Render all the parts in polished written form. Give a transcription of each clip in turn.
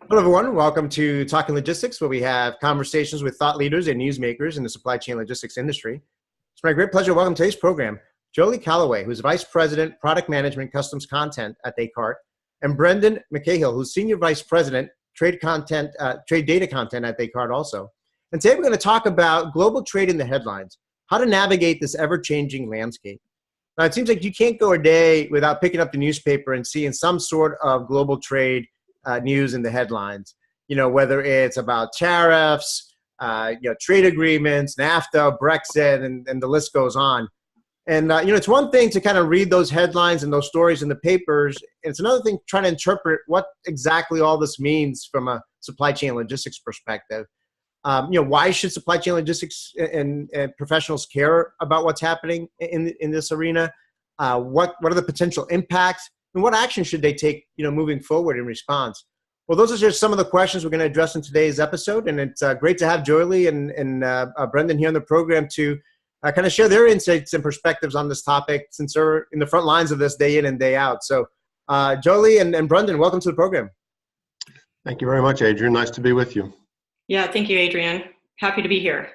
Hello, everyone. Welcome to Talking Logistics, where we have conversations with thought leaders and newsmakers in the supply chain logistics industry. It's my great pleasure to welcome today's program, Joely Callaway, who's Vice President, Product Management, Customs Content at Descartes, and Brendan McCahill, who's Senior Vice President, Trade Data Content at Descartes also. And today we're going to talk about global trade in the headlines, how to navigate this ever-changing landscape. Now, it seems like you can't go a day without picking up the newspaper and seeing some sort of global trade news in the headlines, whether it's about tariffs, trade agreements, NAFTA, Brexit, and the list goes on. And, it's one thing to kind of read those headlines and those stories in the papers. It's another thing trying to interpret what exactly all this means from a supply chain logistics perspective. Why should supply chain logistics and professionals care about what's happening in this arena? What are the potential impacts? And what action should they take, moving forward in response? Well, those are just some of the questions we're going to address in today's episode. And it's great to have Joely and Brendan here on the program to kind of share their insights and perspectives on this topic, since they're in the front lines of this day in and day out. So Joely and Brendan, welcome to the program. Thank you very much, Adrian. Nice to be with you. Yeah, thank you, Adrian. Happy to be here.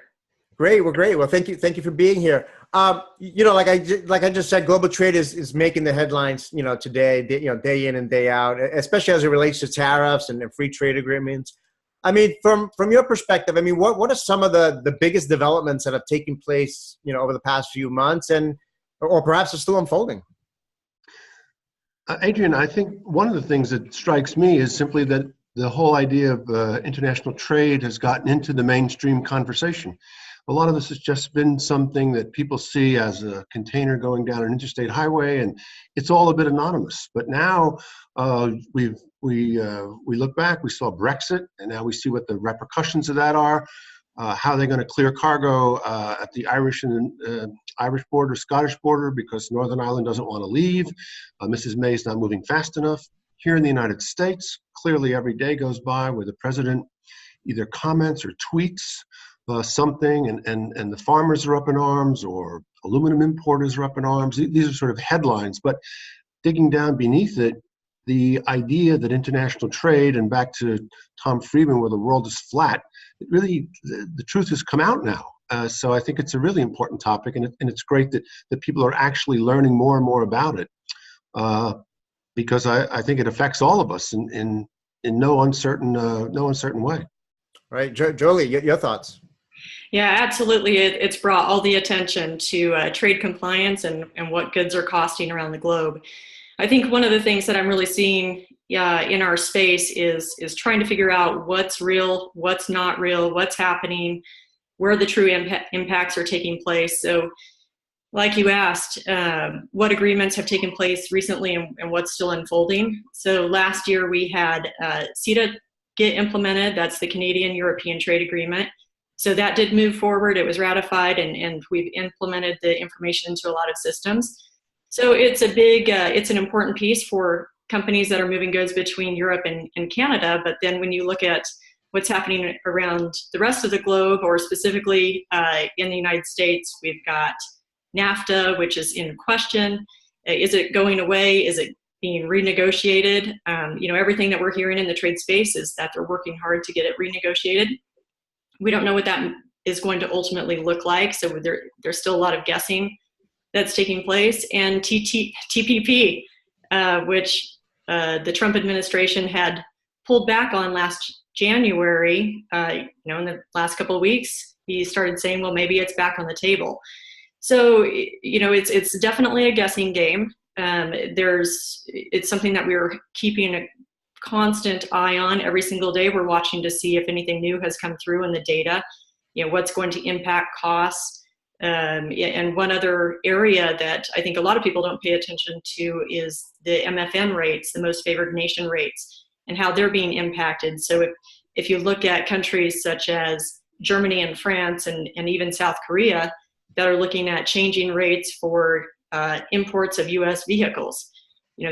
Great. Well, great. Well, thank you for being here. Like I just said, global trade is making the headlines, today, day in and day out, especially as it relates to tariffs and free trade agreements. I mean, from your perspective, what are some of the biggest developments that have taken place, over the past few months, or perhaps are still unfolding? Adrian, I think one of the things that strikes me is simply that the whole idea of international trade has gotten into the mainstream conversation. A lot of this has just been something that people see as a container going down an interstate highway, and it's all a bit anonymous. But now we look back, we saw Brexit, and now we see what the repercussions of that are, how they're going to clear cargo at the Irish border, Scottish border, because Northern Ireland doesn't want to leave. Mrs. May is not moving fast enough. Here in the United States, clearly every day goes by where the president either comments or tweets something, and the farmers are up in arms, or aluminum importers are up in arms. These are sort of headlines, but digging down beneath it, the idea that international trade, and back to Tom Friedman, where the world is flat, the truth has come out now. So I think it's a really important topic, and it's great that people are actually learning more and more about it, because I think it affects all of us in no uncertain way. Right, Joely, your thoughts? Yeah, absolutely. It's brought all the attention to trade compliance and what goods are costing around the globe. I think one of the things that I'm really seeing in our space is trying to figure out what's real, what's not real, what's happening, where the true impacts are taking place. So like you asked, what agreements have taken place recently and what's still unfolding. So last year we had CETA get implemented. That's the Canadian-European Trade Agreement. So that did move forward. It was ratified, and we've implemented the information into a lot of systems. So it's it's an important piece for companies that are moving goods between Europe and Canada. But then when you look at what's happening around the rest of the globe, or specifically in the United States, we've got NAFTA, which is in question. Is it going away? Is it being renegotiated? Everything that we're hearing in the trade space is that they're working hard to get it renegotiated. We don't know what that is going to ultimately look like, so there's still a lot of guessing that's taking place. And TPP, which the Trump administration had pulled back on last January, in the last couple of weeks, he started saying, well, maybe it's back on the table. So, it's definitely a guessing game. It's something that we're keeping a constant eye on every single day. We're watching to see if anything new has come through in the data, what's going to impact costs. And one other area that I think a lot of people don't pay attention to is the MFN rates, the most favored nation rates, and how they're being impacted. So if you look at countries such as Germany and France and even South Korea that are looking at changing rates for imports of U.S. vehicles,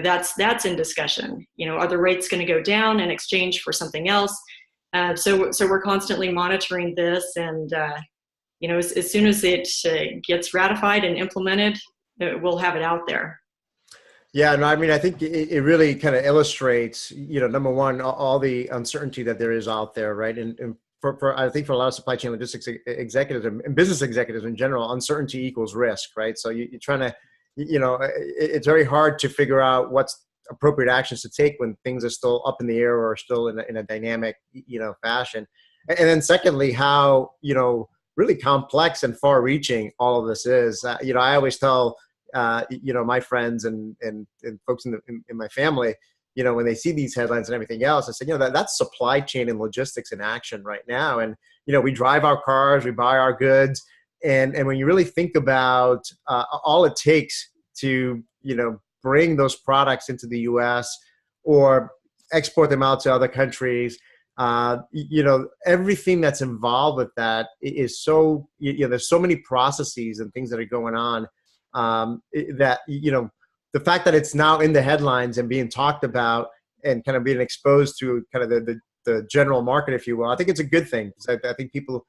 that's in discussion. Are the rates going to go down in exchange for something else? So we're constantly monitoring this, and as soon as it gets ratified and implemented, we'll have it out there. Yeah, no, I mean, I think it really kind of illustrates, number one, all the uncertainty that there is out there, right? And for I think for a lot of supply chain logistics executives and business executives in general, uncertainty equals risk, right? So you're trying to, it's very hard to figure out what's appropriate actions to take when things are still up in the air or still in a dynamic, fashion. And then secondly, how, really complex and far reaching all of this is. I always tell my friends and folks in my family, when they see these headlines and everything else, I say, that's supply chain and logistics in action right now. And, we drive our cars, we buy our goods. And when you really think about all it takes to, bring those products into the US or export them out to other countries, everything that's involved with that is so, there's so many processes and things that are going on. That, the fact that it's now in the headlines and being talked about and kind of being exposed to kind of the general market, if you will, I think it's a good thing. I think people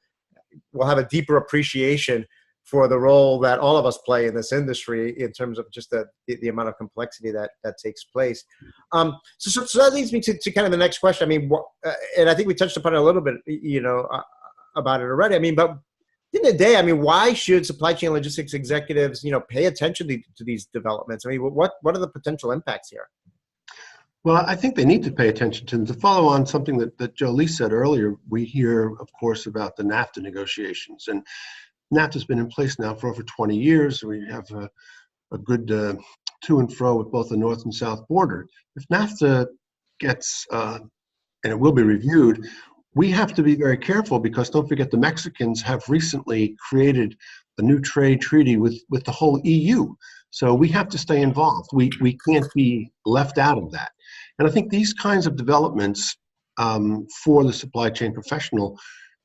will have a deeper appreciation for the role that all of us play in this industry in terms of just the amount of complexity that takes place. So that leads me to kind of the next question. I mean, and I think we touched upon it a little bit, about it already. I mean, but in the day, I mean, why should supply chain logistics executives, pay attention to these developments? I mean, what are the potential impacts here? Well, I think they need to pay attention to them. To follow on something that Joely said earlier, we hear, of course, about the NAFTA negotiations. And NAFTA's been in place now for over 20 years. We have a good to and fro with both the north and south border. If NAFTA gets, and it will be reviewed, we have to be very careful because don't forget the Mexicans have recently created a new trade treaty with the whole EU. So we have to stay involved. We can't be left out of that. And I think these kinds of developments for the supply chain professional,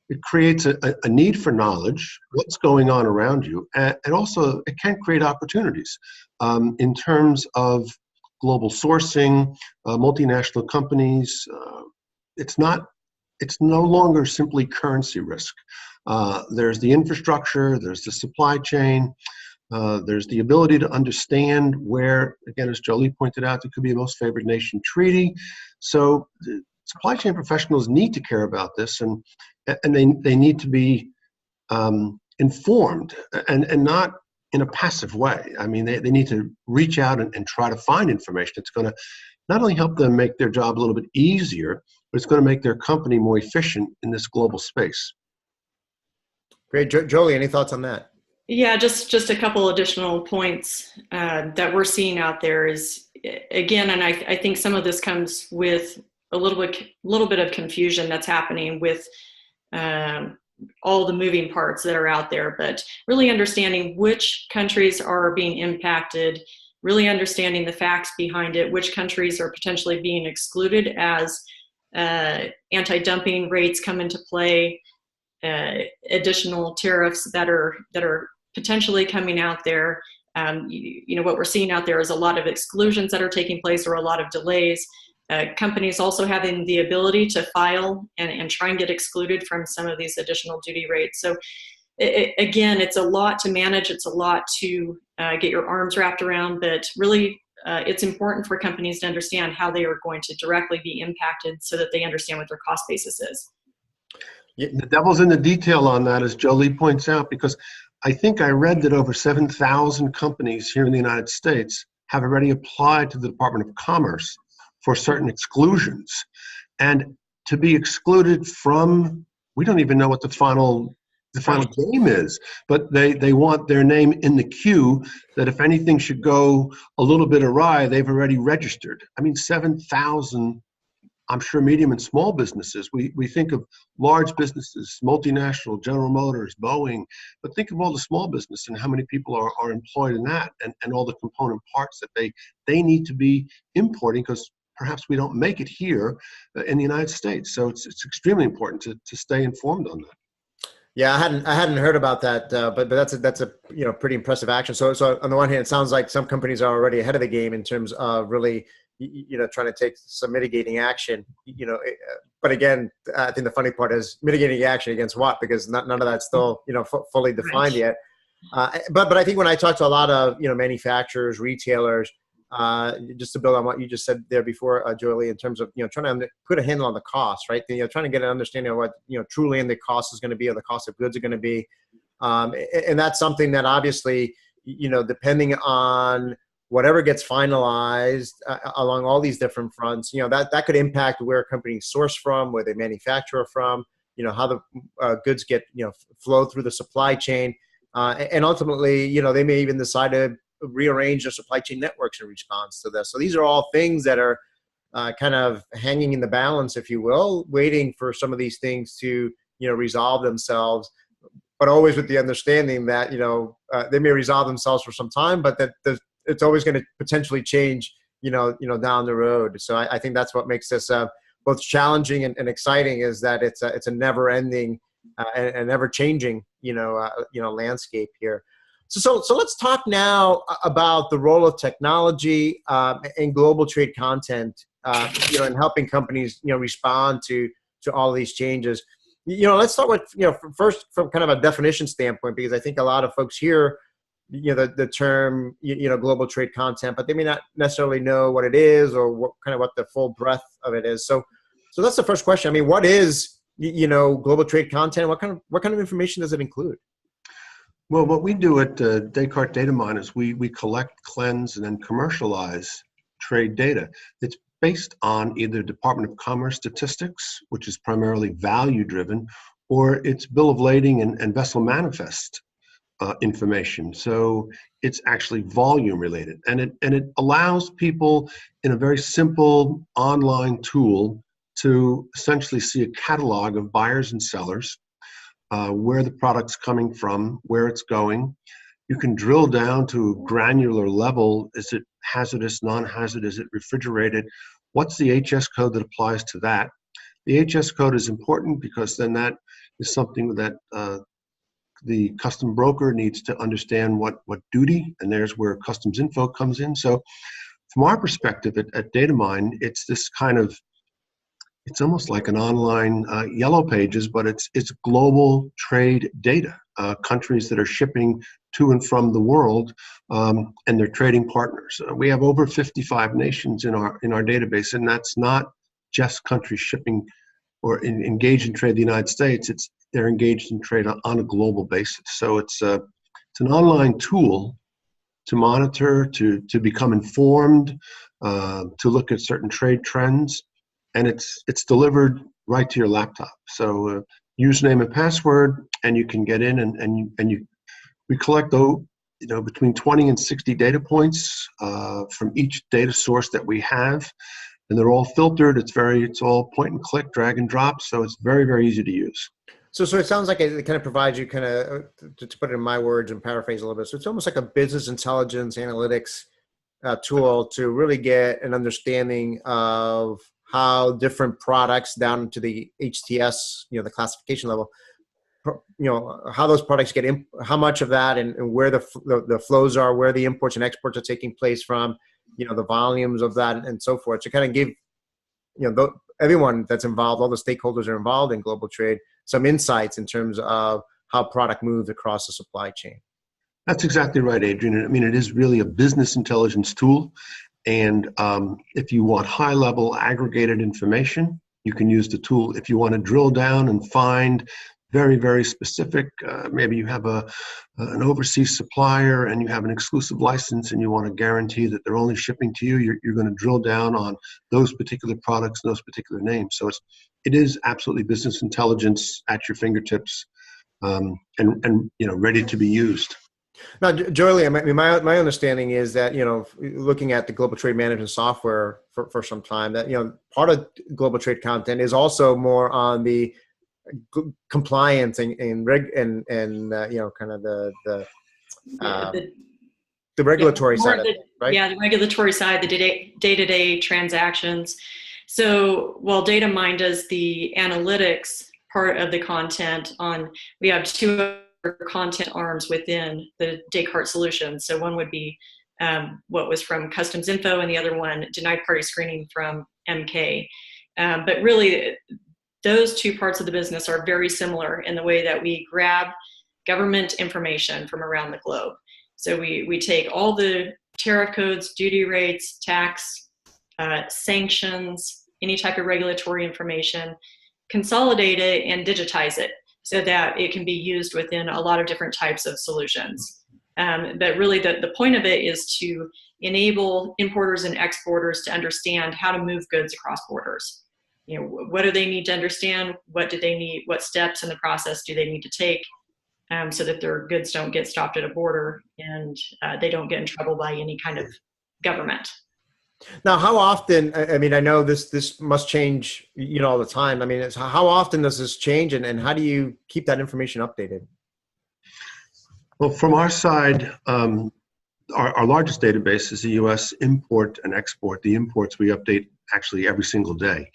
it creates a need for knowledge, what's going on around you, and also it can create opportunities in terms of global sourcing, multinational companies. It's no longer simply currency risk. There's the infrastructure, there's the supply chain, there's the ability to understand where, again, as Joely pointed out, it could be a most favored nation treaty. So supply chain professionals need to care about this, and they need to be informed and not in a passive way. I mean, they need to reach out and try to find information that's going to not only help them make their job a little bit easier, but it's going to make their company more efficient in this global space. Great. Joely, any thoughts on that? Yeah, just a couple additional points that we're seeing out there is, again, and I think some of this comes with a little bit of confusion that's happening with all the moving parts that are out there, but really understanding which countries are being impacted, really understanding the facts behind it, which countries are potentially being excluded as anti-dumping rates come into play, additional tariffs that are potentially coming out there. What we're seeing out there is a lot of exclusions that are taking place or a lot of delays. Companies also having the ability to file and try and get excluded from some of these additional duty rates. So again, it's a lot to manage. It's a lot to get your arms wrapped around, but really it's important for companies to understand how they are going to directly be impacted so that they understand what their cost basis is. The devil's in the detail on that, as Joely points out, because I think I read that over 7,000 companies here in the United States have already applied to the Department of Commerce for certain exclusions. And to be excluded from, we don't even know what the final game is, but they want their name in the queue that if anything should go a little bit awry, they've already registered. I mean, 7,000, I'm sure medium and small businesses. We think of large businesses, multinational, General Motors, Boeing, but think of all the small business and how many people are employed in that and all the component parts that they need to be importing because perhaps we don't make it here in the United States. So it's extremely important to stay informed on that. Yeah, I hadn't heard about that, but that's a pretty impressive action. So on the one hand, it sounds like some companies are already ahead of the game in terms of really trying to take some mitigating action. But again, I think the funny part is mitigating action against what? Because none of that's still fully defined yet. But I think when I talk to a lot of manufacturers, retailers, just to build on what you just said there before, Joely, in terms of, trying to put a handle on the cost, right? Trying to get an understanding of what, true landed cost is going to be, or the cost of goods are going to be. And that's something that obviously, depending on whatever gets finalized along all these different fronts, that could impact where companies source from, where they manufacture from, how the goods get, flow through the supply chain. And ultimately, they may even decide to rearrange their supply chain networks in response to this. So these are all things that are kind of hanging in the balance, if you will, waiting for some of these things to, resolve themselves, but always with the understanding that, they may resolve themselves for some time, but that it's always going to potentially change, down the road. So I think that's what makes this both challenging and exciting, is that it's a never-ending and ever-changing, landscape here. So let's talk now about the role of technology and global trade content, in helping companies, respond to all of these changes. Let's start with, first from kind of a definition standpoint, because I think a lot of folks hear, the term, global trade content, but they may not necessarily know what it is or what the full breadth of it is. So that's the first question. I mean, what is, global trade content? What kind of information does it include? Well, what we do at Descartes Data Mine is we collect, cleanse, and then commercialize trade data. It's based on either Department of Commerce statistics, which is primarily value-driven, or it's bill of lading and vessel manifest information. So it's actually volume-related, and it allows people in a very simple online tool to essentially see a catalog of buyers and sellers, where the product's coming from, where it's going. You can drill down to a granular level. Is it hazardous, non-hazardous? Is it refrigerated? What's the HS code that applies to that? The HS code is important because then that is something that the custom broker needs to understand what duty, and there's where customs info comes in. So from our perspective at DataMine, it's this kind of, it's almost like an online yellow pages, but it's global trade data, countries that are shipping to and from the world, and their trading partners. We have over 55 nations in our database, and that's not just countries shipping or engaged in trade the United States. They're engaged in trade on a global basis. So it's an online tool to monitor, to become informed, to look at certain trade trends. And it's delivered right to your laptop. So username and password, and you can get in and we collect between 20 and 60 data points from each data source that we have, and they're all filtered. It's all point and click, drag and drop. So it's very, very easy to use. So it sounds like it kind of provides you to put it in my words and paraphrase a little bit. So it's almost like a business intelligence analytics tool to really get an understanding of how different products down to the HTS, the classification level, how those products get in, how much of that and where the flows are, where the imports and exports are taking place from, the volumes of that and so forth. To kind of give, everyone that's involved, all the stakeholders are involved in global trade, some insights in terms of how product moves across the supply chain. That's exactly right, Adrian. I mean, it is really a business intelligence tool. And if you want high-level aggregated information, you can use the tool. If you want to drill down and find very, very specific, maybe you have an overseas supplier and you have an exclusive license and you want to guarantee that they're only shipping to you, you're going to drill down on those particular products and those particular names. So it is absolutely business intelligence at your fingertips, and ready to be used. Now, Joely, my understanding is that, looking at the global trade management software for some time, that, part of global trade content is also more on the compliance and kind of the regulatory side of it, right? Yeah, the regulatory side, the day-to-day transactions. So while DataMine does the analytics part of the content we have two content arms within the Descartes solution. So one would be what was from customs info, and the other one denied party screening from MK. But really, those two parts of the business are very similar in the way that we grab government information from around the globe. So we take all the tariff codes, duty rates, tax, sanctions, any type of regulatory information, consolidate it and digitize it so that it can be used within a lot of different types of solutions. But really the point of it is to enable importers and exporters to understand how to move goods across borders. What do they need to understand? What do they need? What steps in the process do they need to take so that their goods don't get stopped at a border and they don't get in trouble by any kind of government? Now, how often, I mean, I know this must change, all the time. I mean, how often does this change, and how do you keep that information updated? Well, from our side, our largest database is the U.S. import and export. The imports we update actually every single day.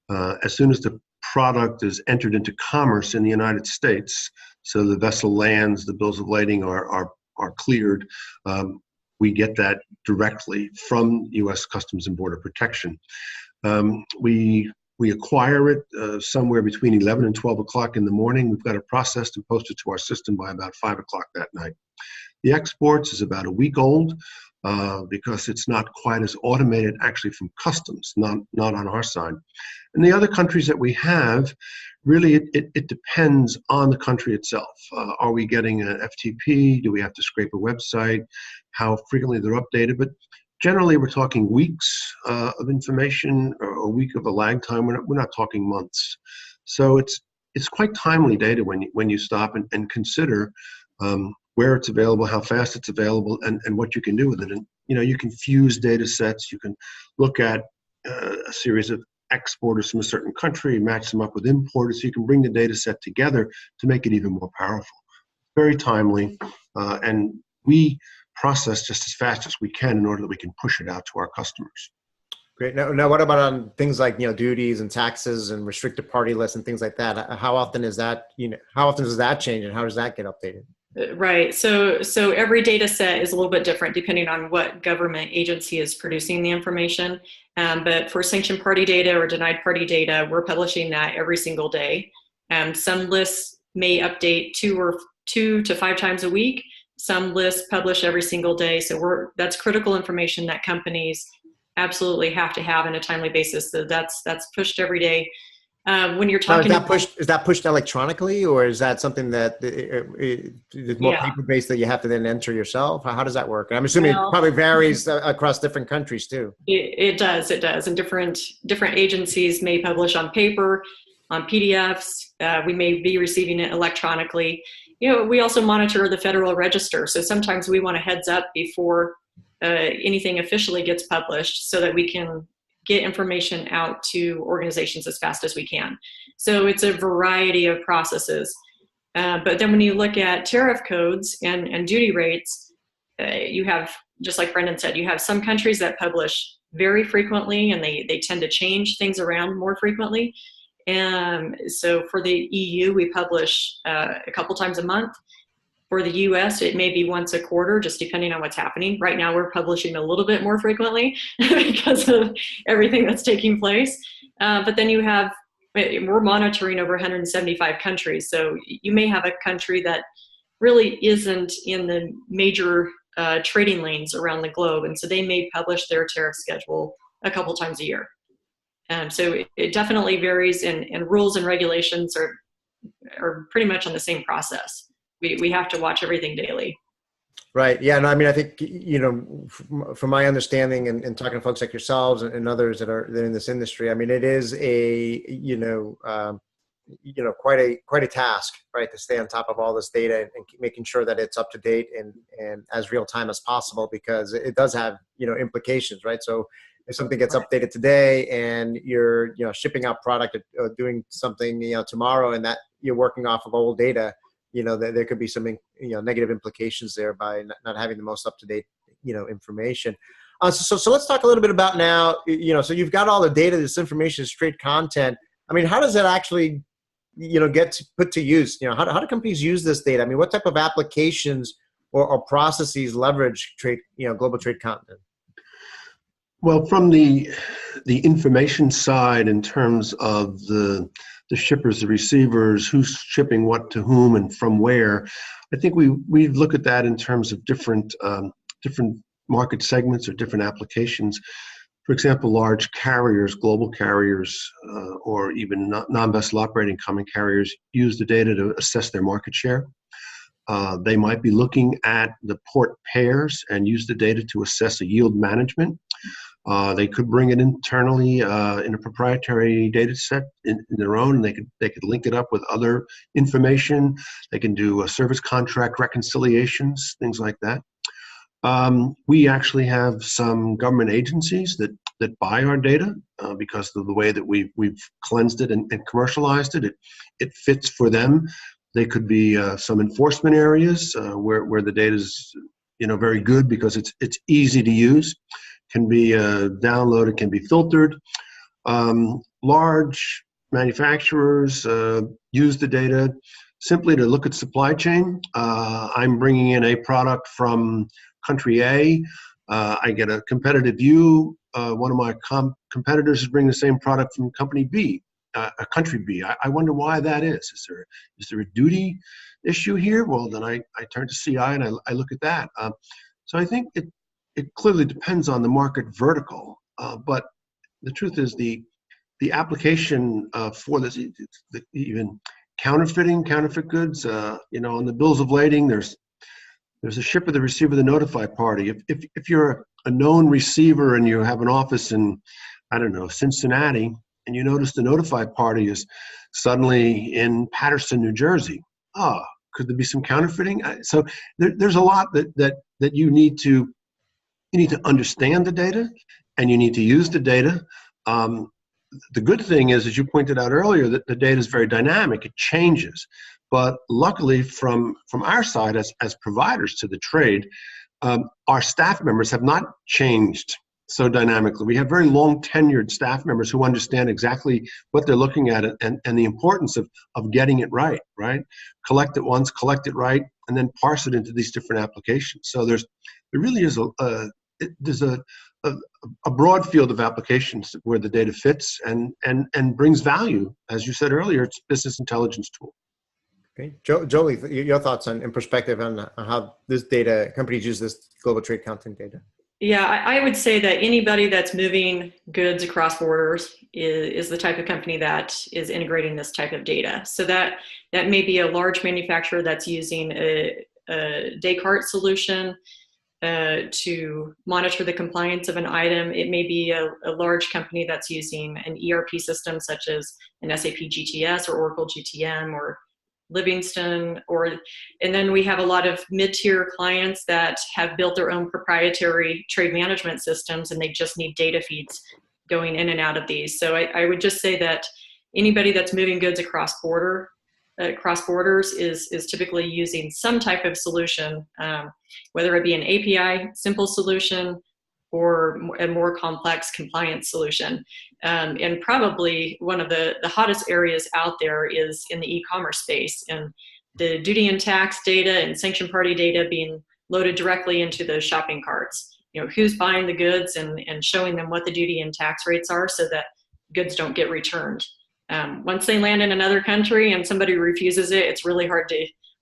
As soon as the product is entered into commerce in the United States, so the vessel lands, the bills of lading are cleared, we get that directly from U.S. Customs and Border Protection. We acquire it somewhere between 11 and 12 o'clock in the morning. We've got it processed and posted to our system by about 5 o'clock that night. The exports is about a week old because it's not quite as automated actually from customs, not on our side. And the other countries that we have, really it depends on the country itself. Are we getting an FTP? Do we have to scrape a website? How frequently they're updated? But generally we're talking weeks of information, or a week of a lag time. We're not talking months. So it's quite timely data when you stop and consider where it's available, how fast it's available, and what you can do with it. And you can fuse data sets. You can look at a series of exporters from a certain country, match them up with importers, so you can bring the data set together to make it even more powerful. Very timely, and we process just as fast as we can in order that we can push it out to our customers. Great. Now what about on things like duties and taxes and restricted party lists and things like that? How often is that? How often does that change, and how does that get updated? Right. So every data set is a little bit different depending on what government agency is producing the information. But for sanctioned party data or denied party data, we're publishing that every single day. Some lists may update two to 5 times a week. Some lists publish every single day. So that's critical information that companies absolutely have to have on a timely basis. So that's pushed every day. When you're talking, is that pushed electronically, or is that something that is more paper-based that you have to then enter yourself? How does that work? I'm assuming it probably varies across different countries too. It does, and different agencies may publish on paper, on PDFs. We may be receiving it electronically. We also monitor the Federal Register, so sometimes we want a heads up before anything officially gets published, so that we can get information out to organizations as fast as we can. So it's a variety of processes. But then when you look at tariff codes and duty rates, you have, just like Brendan said, you have some countries that publish very frequently, and they tend to change things around more frequently. And so for the EU, we publish a couple times a month. For the US, it may be once a quarter, just depending on what's happening. Right now, we're publishing a little bit more frequently because of everything that's taking place. But then we're monitoring over 175 countries. So you may have a country that really isn't in the major trading lanes around the globe. And so they may publish their tariff schedule a couple times a year. So it definitely varies, and rules and regulations are pretty much on the same process. We have to watch everything daily. Right. Yeah. No, I mean, I think, from my understanding and talking to folks like yourselves and others that are in this industry, I mean, it is quite a task, right, to stay on top of all this data and making sure that it's up to date and as real time as possible, because it does have, implications, right? So if something gets updated today and you're, shipping out product or doing something, tomorrow, and that you're working off of old data, there could be some, negative implications there by not having the most up-to-date, information. So let's talk a little bit about now, so you've got all the data, this information is straight content. I mean, how does that actually, get put to use? How do companies use this data? I mean, what type of applications or processes leverage trade, global trade content? Well, from the information side, in terms of the shippers, the receivers, who's shipping what to whom and from where, I think we look at that in terms of different market segments or different applications. For example, large carriers, global carriers, or even non-vessel operating common carriers use the data to assess their market share. They might be looking at the port pairs and use the data to assess a yield management. They could bring it internally in a proprietary data set in their own. They could link it up with other information. They can do service contract reconciliations, things like that. We actually have some government agencies that buy our data because of the way that we've cleansed it and commercialized it. It fits for them. They could be some enforcement areas where the data is very good because it's easy to use. Can be downloaded, can be filtered. Large manufacturers use the data simply to look at supply chain. I'm bringing in a product from country A. I get a competitive view. One of my competitors is bringing the same product from company B, country B. I wonder why that is. Is there a duty issue here? Well, then I turn to CI and I look at that. So I think it clearly depends on the market vertical, but the truth is the application for this, even counterfeit goods, on the bills of lading, there's a shipper, the receiver, the notify party. If you're a known receiver and you have an office in, I don't know, Cincinnati, and you notice the notify party is suddenly in Paterson, New Jersey, could there be some counterfeiting? So there's a lot that you need to understand the data, and you need to use the data. The good thing is, as you pointed out earlier, that the data is very dynamic. It changes. But luckily, from our side as providers to the trade, our staff members have not changed so dynamically. We have very long tenured staff members who understand exactly what they're looking at and the importance of getting it right? Collect it once, collect it right, and then parse it into these different applications. So there really is there's a broad field of applications where the data fits and brings value. As you said earlier, it's a business intelligence tool. Okay, Joely, your thoughts and perspective on how this data companies use this global trade content data? Yeah, I would say that anybody that's moving goods across borders is the type of company that is integrating this type of data. So that may be a large manufacturer that's using a Descartes solution to monitor the compliance of an item. It may be a large company that's using an ERP system such as an SAP GTS or Oracle GTM or Livingston, and then we have a lot of mid-tier clients that have built their own proprietary trade management systems, and they just need data feeds going in and out of these. So I would just say that anybody that's moving goods across borders is typically using some type of solution, whether it be an API simple solution or a more complex compliance solution. And probably one of the hottest areas out there is in the e-commerce space, and the duty and tax data and sanction party data being loaded directly into those shopping carts. Who's buying the goods and showing them what the duty and tax rates are so that goods don't get returned. Once they land in another country and somebody refuses it, it's really hard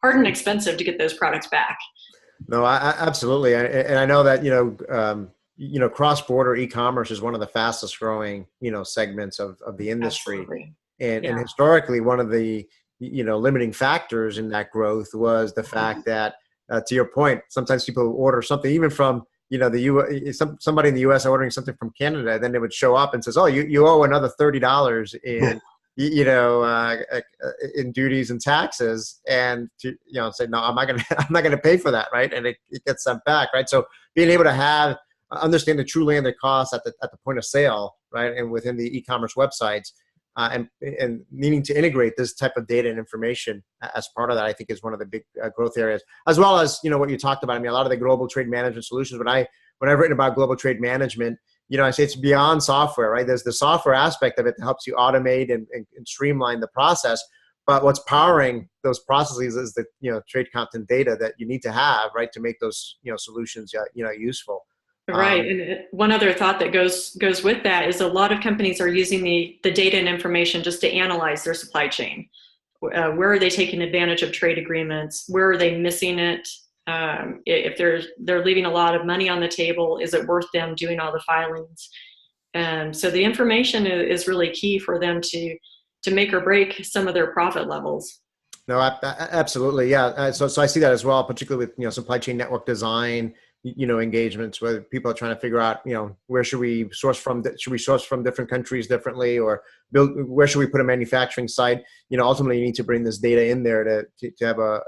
and expensive to get those products back. No, absolutely. And I know that, cross-border e-commerce is one of the fastest growing, segments of the industry. Absolutely. And historically, one of the, limiting factors in that growth was the fact that, to your point, sometimes people order something even from, somebody in the U.S. ordering something from Canada, then they would show up and says, "Oh, you owe another $30 in, in duties and taxes," and to say, "No, I'm not gonna pay for that," right? And it gets sent back, right? So being able to understand the true landed costs at the point of sale, right, and within the e-commerce websites, and needing to integrate this type of data and information as part of that, I think is one of the big growth areas, as well as what you talked about. I mean, a lot of the global trade management solutions. When I've written about global trade management, I say it's beyond software, right? There's the software aspect of it that helps you automate and streamline the process. But what's powering those processes is the trade content data that you need to have, right, to make those solutions useful. Right. And one other thought that goes with that is a lot of companies are using the data and information just to analyze their supply chain. Where are they taking advantage of trade agreements? Where are they missing it? If they're leaving a lot of money on the table, is it worth them doing all the filings? So the information is really key for them to make or break some of their profit levels. No, absolutely. Yeah. So I see that as well, particularly with, supply chain network design, engagements where people are trying to figure out, where should we source from? Should we source from different countries differently, or where should we put a manufacturing site? Ultimately you need to bring this data in there to have a,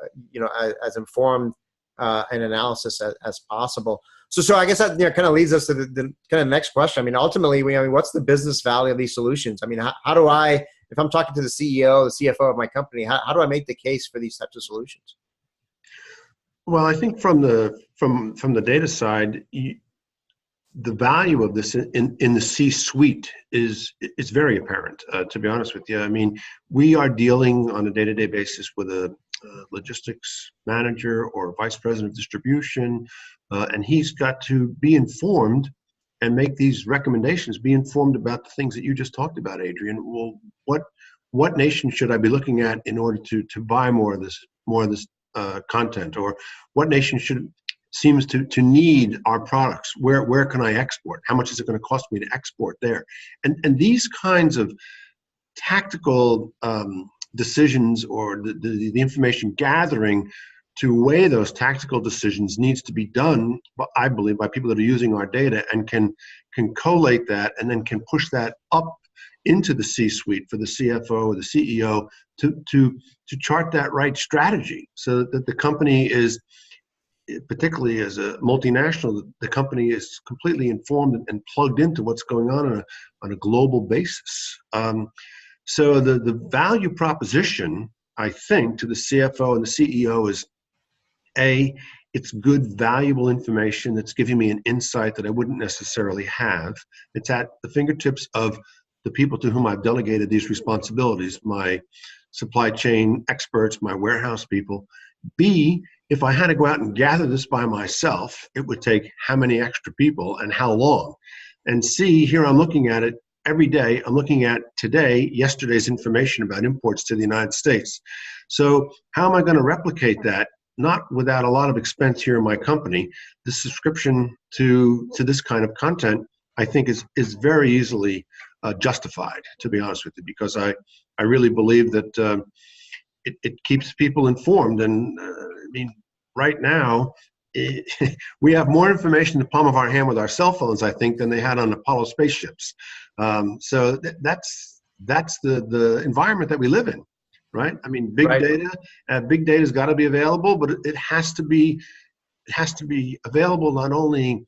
as informed an analysis as possible. So I guess that kind of leads us to the kind of next question. I mean, ultimately, what's the business value of these solutions? I mean, how do I, if I'm talking to the CEO, the CFO of my company, how do I make the case for these types of solutions? Well, I think from the data side, the value of this in the C-suite is very apparent. To be honest with you, I mean, we are dealing on a day-to-day basis with a logistics manager or vice president of distribution, and he's got to be informed and make these recommendations. Be informed about the things that you just talked about, Adrian. Well, what nation should I be looking at in order to buy more of this content, or what nation seems to need our products? Where can I export? How much is it going to cost me to export there? And these kinds of tactical decisions, or the information gathering to weigh those tactical decisions, needs to be done, I believe, by people that are using our data and can collate that and then can push that up into the C-suite for the CFO or the CEO to chart that right strategy, so that the company is, particularly as a multinational, the company is completely informed and plugged into what's going on a global basis. So the value proposition, I think, to the CFO and the CEO is, it's good, valuable information that's giving me an insight that I wouldn't necessarily have. It's at the fingertips of the people to whom I've delegated these responsibilities, my supply chain experts, my warehouse people. B, if I had to go out and gather this by myself, it would take how many extra people and how long? And C, here I'm looking at it every day. I'm looking at yesterday's information about imports to the United States. So how am I going to replicate that? Not without a lot of expense here in my company. The subscription to this kind of content, I think, is very easily justified, to be honest with you, because I really believe that it keeps people informed. And I mean, right now, we have more information in the palm of our hand with our cell phones, I think, than they had on Apollo spaceships. So that's the environment that we live in, right? I mean, big data's got to be available, but it has to be available not only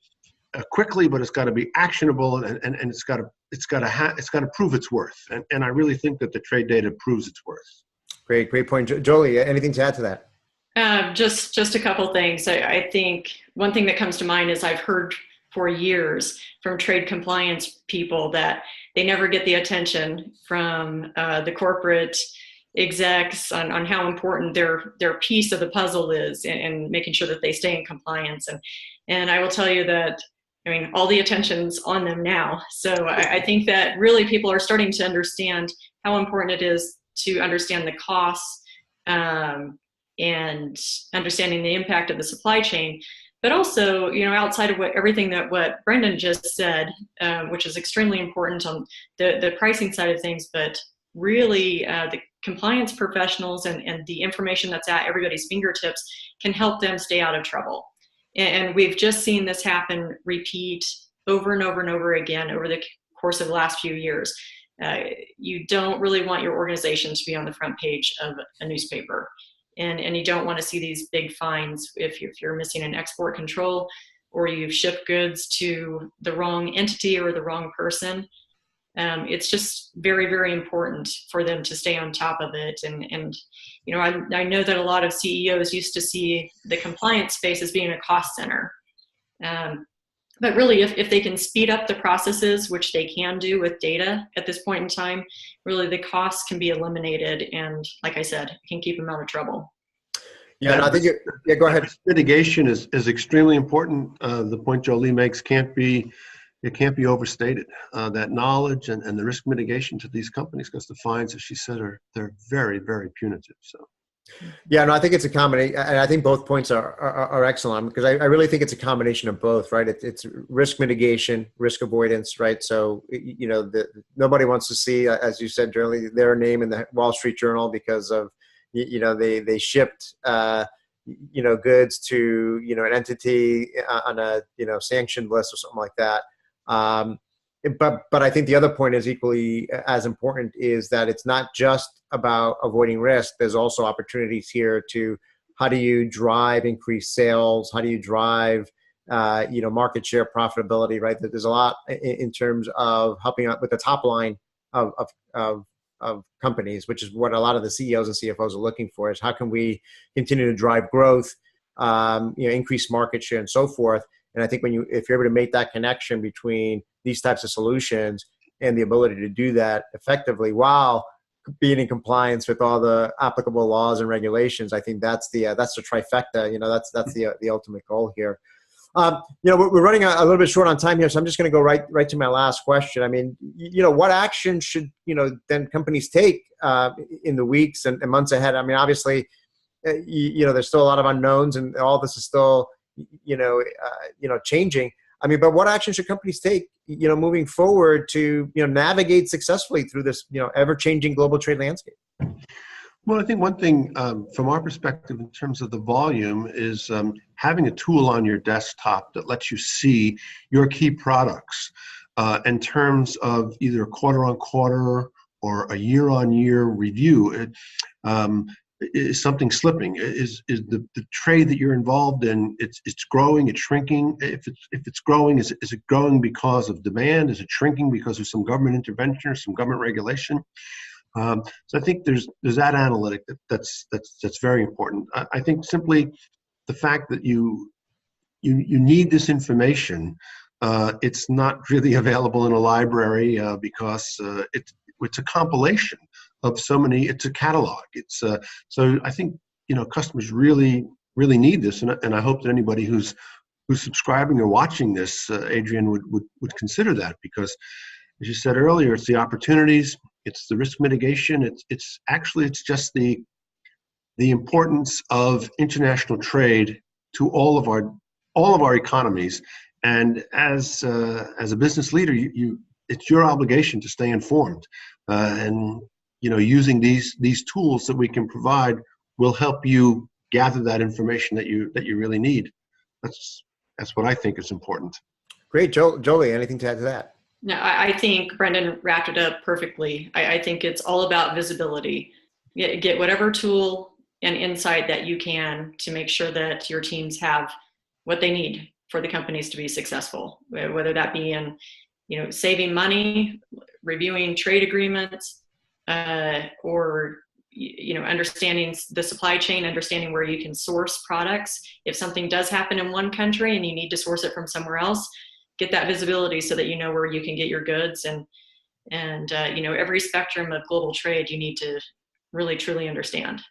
quickly, but it's got to be actionable, and it's got to prove its worth. And I really think that the trade data proves its worth. Great point. Joely, anything to add to that? Just a couple things. I think one thing that comes to mind is I've heard for years from trade compliance people that they never get the attention from the corporate execs on how important their piece of the puzzle is in making sure that they stay in compliance. And I will tell you that, I mean, all the attention's on them now. So I think that really people are starting to understand how important it is to understand the costs and understanding the impact of the supply chain. But also, outside of everything that what Brendan just said, which is extremely important on the pricing side of things, but really the compliance professionals and the information that's at everybody's fingertips can help them stay out of trouble. And we've just seen this happen, repeat over and over and over again over the course of the last few years. You don't really want your organization to be on the front page of a newspaper. And you don't want to see these big fines if you're missing an export control or you've shipped goods to the wrong entity or the wrong person. It's just very, very important for them to stay on top of it. And I know that a lot of CEOs used to see the compliance space as being a cost center. But really, if they can speed up the processes, which they can do with data at this point in time, really the costs can be eliminated. And like I said, it can keep them out of trouble. Yeah, and I think go ahead. Risk mitigation is extremely important. The point Joely makes can't be overstated. That knowledge and the risk mitigation to these companies, because the fines, as she said, they're very, very punitive. So. Yeah, no, I think it's a combination, and I think both points are excellent, because I really think it's a combination of both, right? It's risk mitigation, risk avoidance, right? So, nobody wants to see, as you said, generally, their name in the Wall Street Journal because of, they shipped, goods to, an entity on a, sanctioned list or something like that. But I think the other point is equally as important, is that it's not just about avoiding risk. There's also opportunities here to, how do you drive increased sales? How do you drive, market share profitability, right? There's a lot in terms of helping out with the top line of companies, which is what a lot of the CEOs and CFOs are looking for, is how can we continue to drive growth, increase market share and so forth. And I think if you're able to make that connection between these types of solutions and the ability to do that effectively while being in compliance with all the applicable laws and regulations, I think that's the trifecta. That's the ultimate goal here. We're running a little bit short on time here, so I'm just going to go right to my last question. I mean, what action should then companies take in the weeks and months ahead? I mean, obviously, there's still a lot of unknowns, and all this is still changing. I mean, but what action should companies take, moving forward to, navigate successfully through this, ever-changing global trade landscape? Well, I think one thing from our perspective in terms of the volume is having a tool on your desktop that lets you see your key products in terms of either a quarter-on-quarter or a year-on-year review. Is something slipping? Is the trade that you're involved in, it's growing, it's shrinking? If it's growing, is it growing because of demand? Is it shrinking because of some government intervention or some government regulation? So I think there's that analytic that's very important. I think simply the fact that you need this information, it's not really available in a library because it's a compilation of so many. It's a catalog. It's so I think customers really need this, and I hope that anybody who's subscribing or watching this, Adrian, would consider that, because as you said earlier, it's the opportunities, it's the risk mitigation, it's just the importance of international trade to all of our economies, and as a business leader, it's your obligation to stay informed, and using these tools that we can provide will help you gather that information that you really need. That's what I think is important. Great. Joely, anything to add to that? No, I think Brendan wrapped it up perfectly. I think it's all about visibility. Get whatever tool and insight that you can to make sure that your teams have what they need for the companies to be successful, whether that be in saving money, reviewing trade agreements, or understanding the supply chain, understanding where you can source products. If something does happen in one country and you need to source it from somewhere else, get that visibility so that you know where you can get your goods. And every spectrum of global trade you need to really truly understand.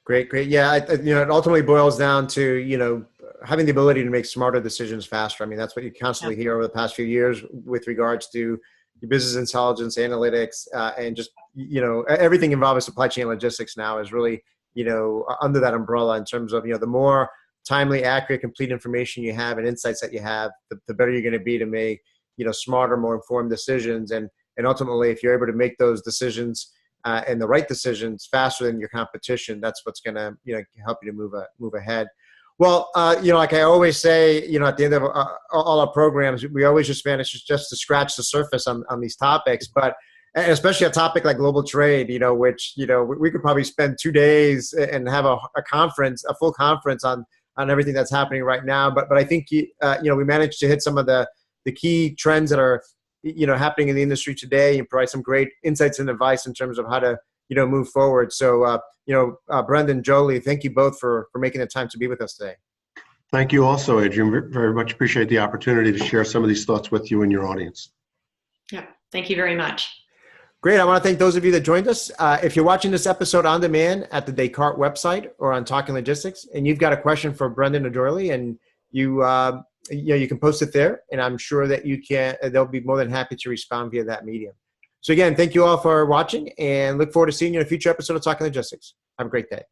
Great. Yeah, it ultimately boils down to having the ability to make smarter decisions faster. I mean, that's what you constantly hear over the past few years with regards to business intelligence, analytics, and just everything involving supply chain logistics now is really under that umbrella in terms of the more timely, accurate, complete information you have and insights that you have, the better you're going to be to make smarter, more informed decisions, and ultimately, if you're able to make those decisions and the right decisions faster than your competition, that's what's going to help you to move ahead. Well, like I always say, at the end of all our programs, we always just manage just to scratch the surface on these topics, but and especially a topic like global trade, which, we could probably spend 2 days and have a full conference on everything that's happening right now. But I think, we managed to hit some of the key trends that are, happening in the industry today and provide some great insights and advice in terms of how to, move forward. So, Brendan, Joely, thank you both for making the time to be with us today. Thank you also, Adrian. Very much appreciate the opportunity to share some of these thoughts with you and your audience. Yeah, thank you very much. Great. I want to thank those of you that joined us. If you're watching this episode on demand at the Descartes website or on Talking Logistics, and you've got a question for Brendan or Joely, and you can post it there, and I'm sure that they'll be more than happy to respond via that medium. So again, thank you all for watching, and look forward to seeing you in a future episode of Talking Logistics. Have a great day.